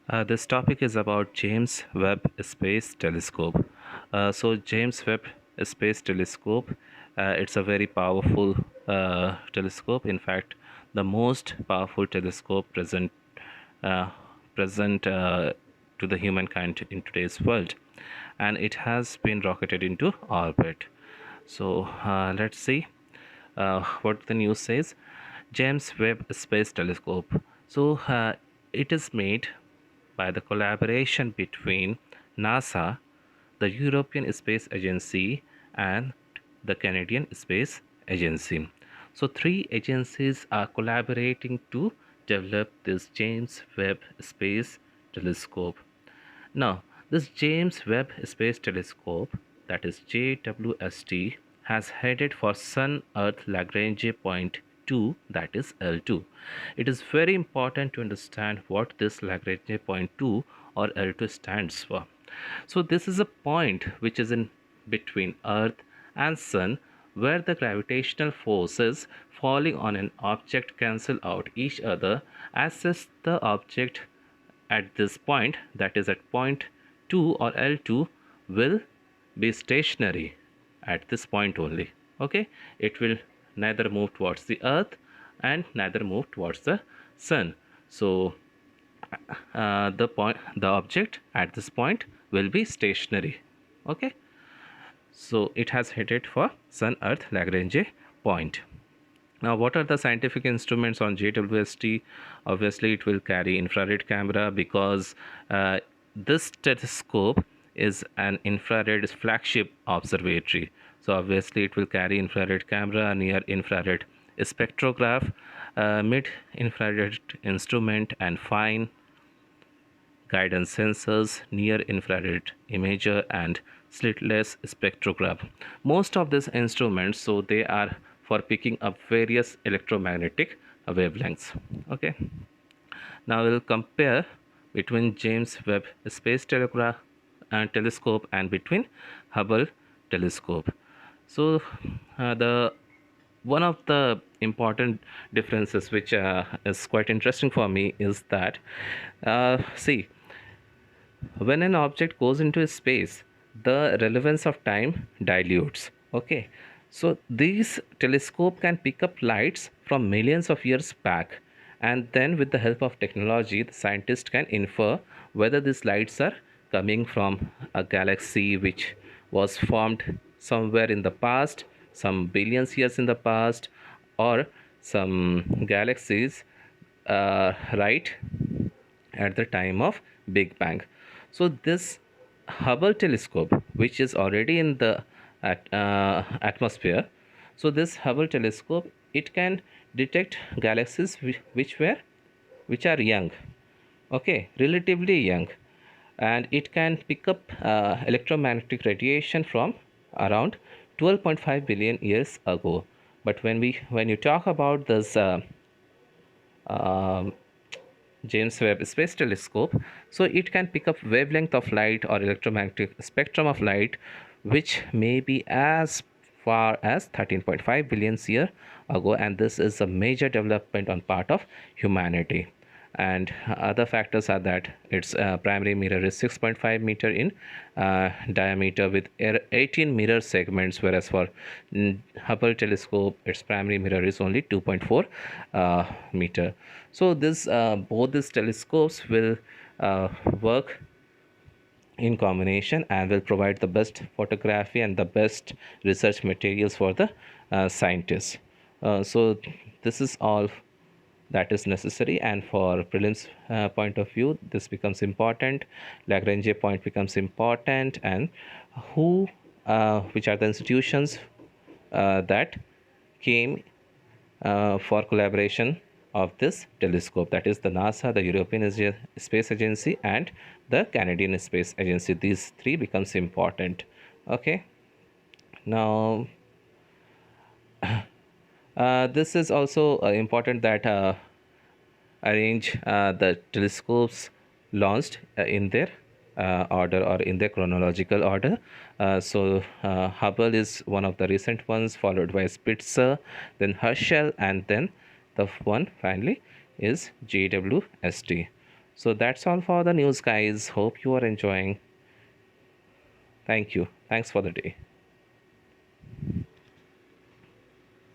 This topic is about James Webb Space Telescope. James Webb Space Telescope, it's a very powerful telescope. In fact, the most powerful telescope uh, present to the humankind in today's world, and it has been rocketed into orbit. Let's see what the news says. James Webb Space Telescope. It is made by the collaboration between NASA, the European Space Agency, and the Canadian Space Agency. So, three agencies are collaborating to develop this James Webb Space Telescope. Now, this James Webb Space Telescope, that is JWST, has headed for Sun Earth Lagrange point 2, that is L2. It is very important to understand what this Lagrange point 2 or L2 stands for. So, this is a point which is in between Earth and Sun where the gravitational forces falling on an object cancel out each other as if the object at this point, that is at point 2 or L2, will be stationary at this point only. Okay, it will neither move towards the earth and neither move towards the sun. So the object at this point will be stationary. Okay, so it has headed for sun earth Lagrange point. Now, what are the scientific instruments on JWST? Obviously, it will carry infrared camera because this telescope is an infrared flagship observatory. So, obviously, it will carry infrared camera, near infrared spectrograph, mid infrared instrument, and fine guidance sensors, near infrared imager, and slitless spectrograph. Most of these instruments, so they are for picking up various electromagnetic wavelengths. Okay, now we'll compare between James Webb Space Telescope and between Hubble telescope. So the one of the important differences which is quite interesting for me is that see, when an object goes into space, the relevance of time dilutes. Okay, so these telescope can pick up lights from millions of years back, and then with the help of technology the scientist can infer whether these lights are coming from a galaxy which was formed somewhere in the past, some billions years in the past, or some galaxies right at the time of Big Bang. So this Hubble telescope, which is already in the atmosphere, so this Hubble telescope, it can detect galaxies which are young, okay, relatively young, and it can pick up electromagnetic radiation from around 12.5 billion years ago. But when you talk about this um James Webb Space Telescope, so it can pick up wavelength of light or electromagnetic spectrum of light which may be as far as 13.5 billion years ago, and this is a major development on part of humanity. And other factors are that its primary mirror is 6.5 meter in diameter with 18 mirror segments, whereas for Hubble telescope its primary mirror is only 2.4 meter. So this both these telescopes will work in combination and will provide the best photography and the best research materials for the scientists. So this is all that is necessary, and for prelims point of view this becomes important, Lagrange point becomes important, and who which are the institutions that came for collaboration of this telescope, that is the NASA, the European Space Agency, and the Canadian Space Agency. These three becomes important. Okay, now this is also important that arrange the telescopes launched in their order or in their chronological order. Hubble is one of the recent ones, followed by Spitzer, then Herschel, and then the one finally is JWST. So that's all for the news, guys. Hope you are enjoying. Thank you. Thanks for the day.